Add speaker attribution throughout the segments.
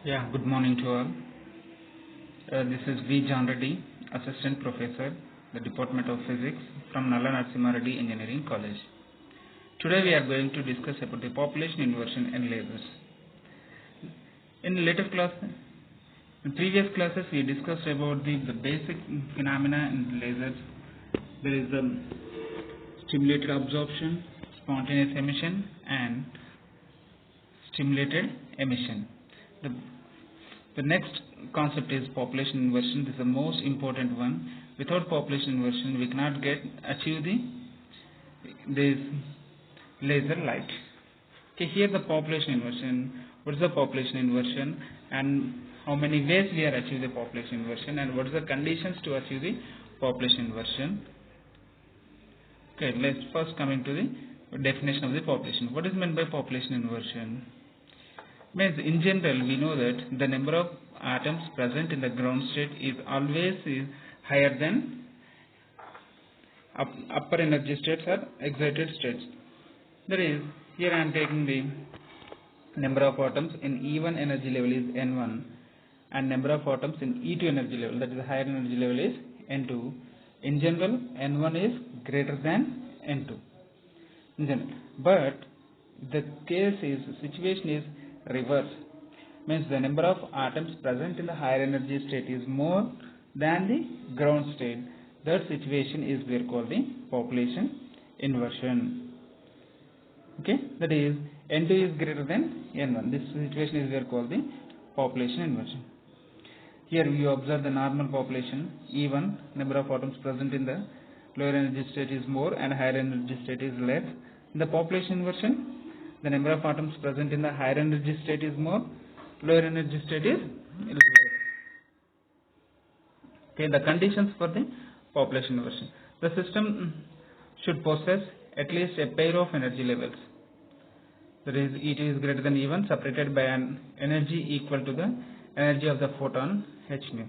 Speaker 1: Yeah, good morning to all. This is V. John Reddy, Assistant Professor, the Department of Physics from Nalla Narasimha Reddy Engineering College. Today we are going to discuss about the population inversion and lasers. In later class, in previous classes we discussed about the basic phenomena in lasers. There is the stimulated absorption, spontaneous emission and stimulated emission. The next concept is population inversion. This is the most important one. Without population inversion, we cannot achieve this laser light. Okay, here the population inversion. What is the population inversion, and how many ways we are achieving the population inversion, and what is the conditions to achieve the population inversion? Okay, let's first come into the definition of the population. What is meant by population inversion? Means in general we know that the number of atoms present in the ground state is always higher than upper energy states or excited states. That is, here I am taking the number of atoms in E1 energy level is N1 and number of atoms in E2 energy level, that is the higher energy level, is N2. In general N1 is greater than N2 in general, but the situation is reverse. Means the number of atoms present in the higher energy state is more than the ground state. That situation is we are called the population inversion. Okay, that is N2 is greater than N1. This situation is we are called the population inversion. Here you observe the normal population E1, number of atoms present in the lower energy state is more and higher energy state is less. In the population inversion, the number of atoms present in the higher energy state is more, lower energy state is less. Okay, the conditions for the population inversion. The system should possess at least a pair of energy levels. That is, E2 is greater than E1 separated by an energy equal to the energy of the photon h nu.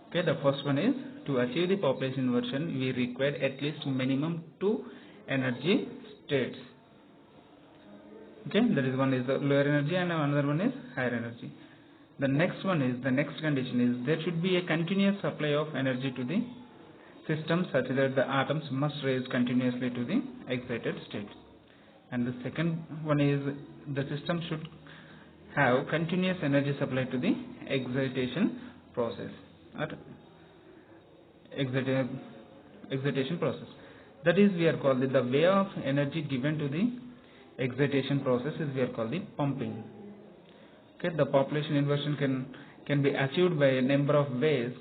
Speaker 1: Okay, the first one is, to achieve the population inversion we require at least minimum 2 energy states. Okay, that is, one is the lower energy and another one is higher energy. The next condition is there should be a continuous supply of energy to the system such that the atoms must rise continuously to the excited state. And the second one is the system should have continuous energy supply to the excitation process or excitation process. That is, we are called the way of energy given to the excitation process is we are called the pumping. Okay, the population inversion can be achieved by a number of ways.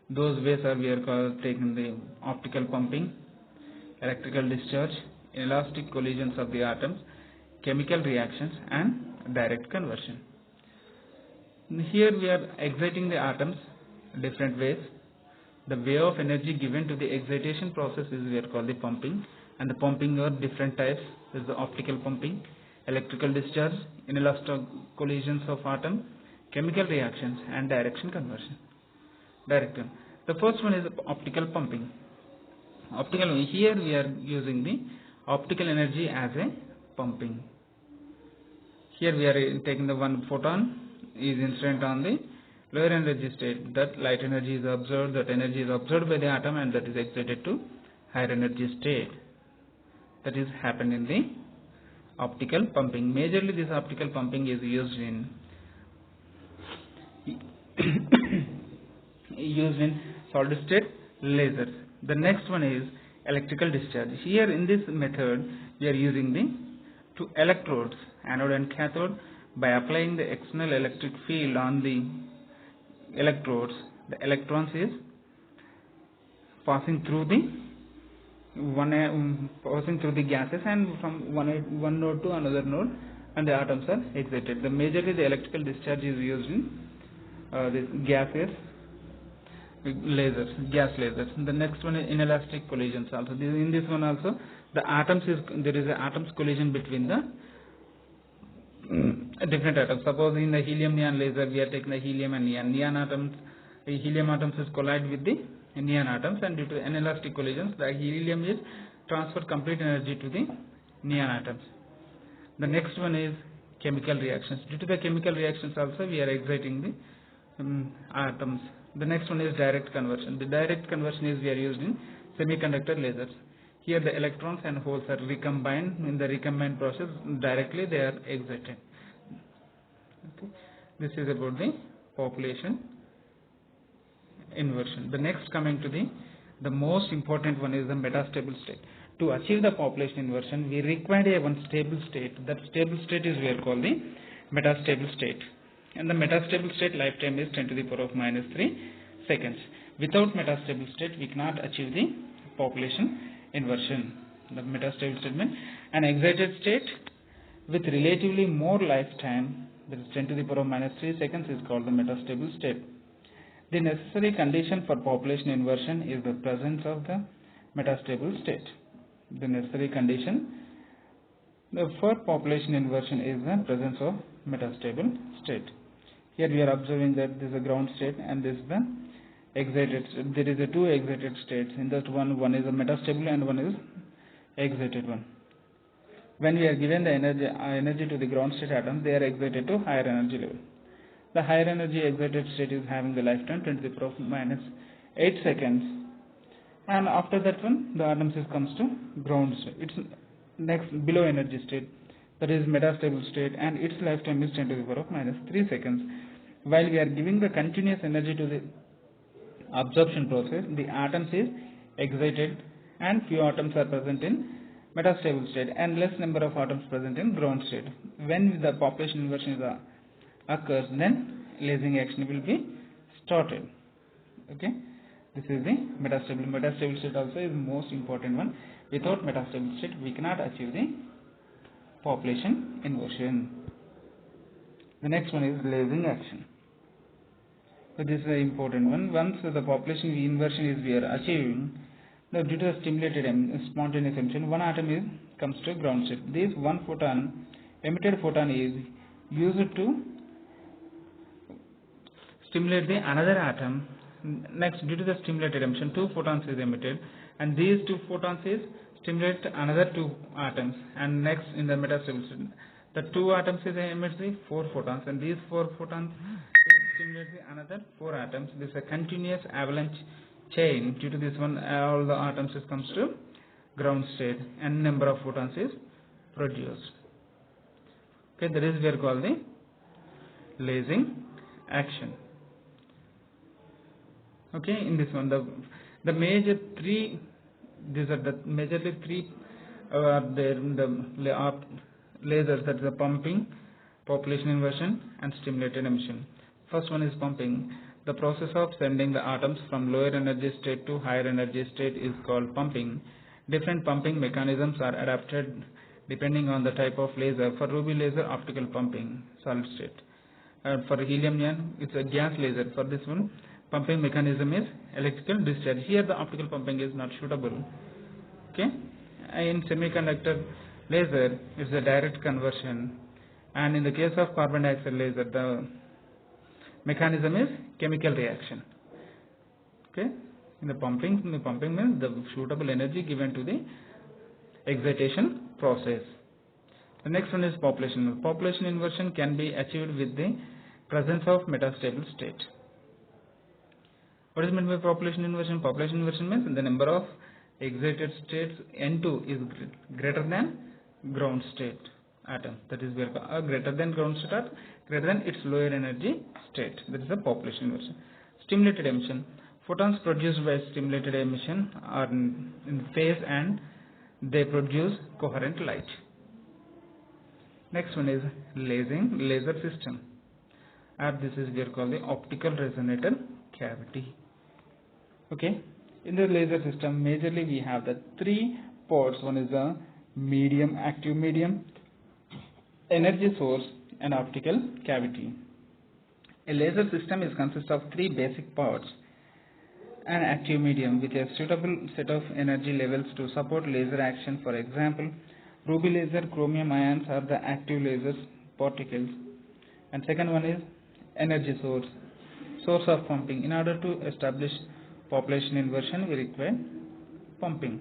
Speaker 1: Those ways are we are called taking the optical pumping, electrical discharge, elastic collisions of the atoms, chemical reactions and direct conversion. Here we are exciting the atoms different ways. The way of energy given to the excitation process is we are called the pumping, and the pumping are different types. There is the optical pumping, electrical discharge, inelastic collisions of atoms, chemical reactions and direct conversion. The first one is optical pumping. Here we are using the optical energy as a pumping. Here we are taking the one photon is incident on the lower energy state. That light energy is observed. That energy is observed by the atom and that is excited to higher energy state. That is happened in the optical pumping. Majorly this optical pumping is used in solid state lasers. The next one is electrical discharge. Here in this method we are using the two electrodes, anode and cathode. By applying the external electric field on the electrodes, the electrons is passing through the gases and from one node to another node, and the atoms are excited. Majorly the electrical discharge is used in this gas lasers. The next one is inelastic collisions. Also, in this one also there is a atoms collision between the different atoms. Suppose in the helium neon laser we are taking the helium and helium atoms is collide with the neon atoms, and due to inelastic collisions the helium is transferred complete energy to the neon atoms. The next one is chemical reactions. Due to the chemical reactions also we are exciting the atoms. The next one is direct conversion. The direct conversion is we are used in semiconductor lasers. Here the electrons and holes are recombined. In the recombined process directly they are excited. Okay. This is about the population inversion. The next coming to the most important one is the metastable state. To achieve the population inversion, we require one stable state. That stable state is we are called the metastable state. And the metastable state lifetime is 10 to the power of minus 3 seconds. Without metastable state, we cannot achieve the population inversion. The metastable state means an excited state with relatively more lifetime, that is 10 to the power of minus 3 seconds, is called the metastable state. The necessary condition for population inversion is the presence of the metastable state. The necessary condition for population inversion is the presence of metastable state. Here we are observing that this is a ground state and this is the excited state. There is a two excited states. In that one is a metastable and one is excited one. When we are given the energy to the ground state atoms, they are excited to higher energy level. The higher energy excited state is having the lifetime 10 to the power of minus 8 seconds. And after that one, the atoms comes to ground state. It's next below energy state, that is metastable state, and its lifetime is 10 to the power of minus 3 seconds. While we are giving the continuous energy to the absorption process, the atoms is excited and few atoms are present in metastable state and less number of atoms present in ground state. When the population inversion occurs, then lasing action will be started. Okay. This is the metastable. Metastable state also is the most important one. Without metastable state, we cannot achieve the population inversion. The next one is lasing action. So this is an important one. Once the population inversion is we are achieving, now due to the stimulated spontaneous emission, one atom comes to ground state. This one photon, emitted photon, is used to stimulate the another atom. Next, due to the stimulated emission, two photons is emitted, and these two photons is stimulate another two atoms. And next, in the metastable state, the two atoms is emits the four photons, and these four photons stimulate the another four atoms. This is a continuous avalanche chain. Due to this one, all the atoms comes to ground state, and number of photons is produced. Okay, that is we are called the lasing action. Okay, in this one, the major three, these are the majorly three the lasers, that is the pumping, population inversion, and stimulated emission. First one is pumping. The process of sending the atoms from lower energy state to higher energy state is called pumping. Different pumping mechanisms are adapted depending on the type of laser. For ruby laser, optical pumping, solid state. For helium neon, it's a gas laser. For this one, pumping mechanism is electrical discharge. Here the optical pumping is not suitable. Okay. In semiconductor laser, it's a direct conversion, and in the case of carbon dioxide laser, the mechanism is chemical reaction. Okay. In the pumping means the suitable energy given to the excitation process. The next one is population. Population inversion can be achieved with the presence of metastable state. What is meant by population inversion? Population inversion means the number of excited states N2 is greater than ground state atom. That is greater than ground state atom, greater than its lower energy state. That is the population inversion. Stimulated emission. Photons produced by stimulated emission are in phase and they produce coherent light. Next one is lasing laser system. And this is we are called the optical resonator cavity. Okay, in the laser system, majorly we have the three ports. One is the medium, active medium, energy source, and optical cavity. A laser system consists of three basic parts: an active medium with a suitable set of energy levels to support laser action. For example, ruby laser chromium ions are the active lasers particles. And second one is energy source of pumping. In order to establish population inversion, we require pumping.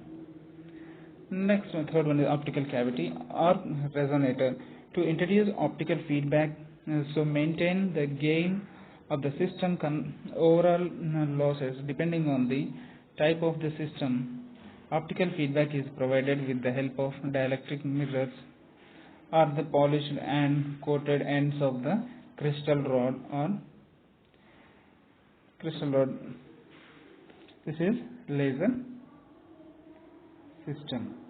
Speaker 1: Next one, third one is optical cavity or resonator. To introduce optical feedback, so maintain the gain of the system overall losses depending on the type of the system. Optical feedback is provided with the help of dielectric mirrors or the polished and coated ends of the crystal rod or crystal rod. This is laser system.